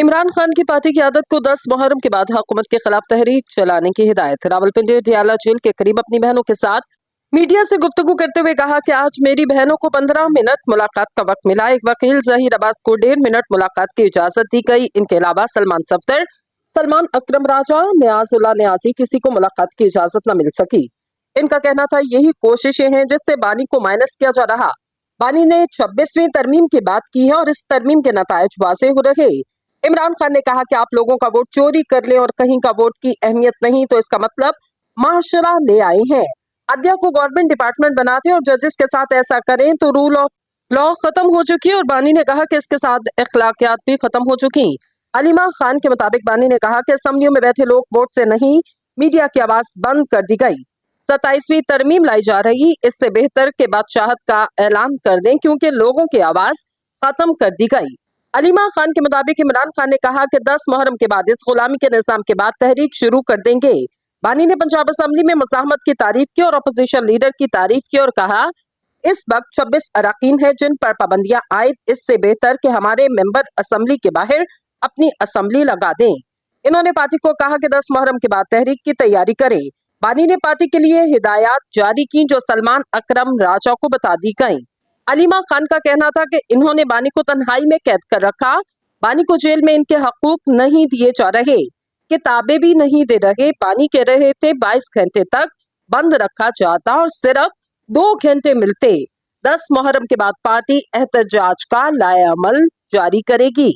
इमरान खान की पार्टी की आदत को 10 मुहर्रम के बाद हुकूमत के खिलाफ तहरीक चलाने की हिदायत। रावलपिंडी डियाला जेल के करीब अपनी बहनों के साथ मीडिया से गुफ्तगू करते हुए कहा कि आज मेरी बहनों को 15 मिनट मुलाकात का वक्त मिला। एक वकील जहीर अब्बास को 1.5 मिनट मुलाकात की इजाजत दी गई। इनके अलावा सलमान सफ्दर, सलमान अकरम राजा, नियाजुल्लाह नियाजी किसी को मुलाकात की इजाजत न मिल सकी। इनका कहना था यही कोशिशें हैं जिससे बानी को माइनस किया जा रहा। बानी ने 26वीं तरमीम की बात की है और इस तरमीम के नतायज वाज़ेह हो रहे। इमरान खान ने कहा कि आप लोगों का वोट चोरी कर लें और कहीं का वोट की अहमियत नहीं तो इसका मतलब माशरा ले आए हैं। अदलिया को गवर्नमेंट डिपार्टमेंट बनाते और जजेस के साथ ऐसा करें तो रूल ऑफ लॉ खत्म हो चुकी है। और बानी ने कहा कि इसके साथ अखलाकियात भी खत्म हो चुकी। अलीमा खान के मुताबिक बानी ने कहा कि असम्बलियों में बैठे लोग वोट से नहीं, मीडिया की आवाज बंद कर दी गई। 27वीं तरमीम लाई जा रही, इससे बेहतर के बादशाहत का ऐलान कर दें क्योंकि लोगों की आवाज खत्म कर दी गई। अलीमा खान के मुताबिक इमरान खान ने कहा कि 10 मुहर्रम के बाद इस गुलामी के निजाम के बाद तहरीक शुरू कर देंगे। बानी ने पंजाब असम्बली में मुज़ाहमत की तारीफ की और अपोजिशन लीडर की तारीफ की और कहा इस वक्त 26 अरकान है जिन पर पाबंदियां आयद, इससे बेहतर कि हमारे मेंबर असम्बली के बाहर अपनी असम्बली लगा दें। इन्होंने पार्टी को कहा कि 10 मुहर्रम के बाद तहरीक की तैयारी करे। बानी ने पार्टी के लिए हिदायत जारी की जो सलमान अकरम राजा को बता दी गई। अलीमा खान का कहना था कि इन्होंने बानी को तन्हाई में कैद कर रखा। बानी को जेल में इनके हकूक नहीं दिए जा रहे, किताबें भी नहीं दे रहे। बानी कह रहे थे 22 घंटे तक बंद रखा जाता और सिर्फ 2 घंटे मिलते। 10 मुहर्रम के बाद पार्टी एहतजाज का लाएअमल जारी करेगी।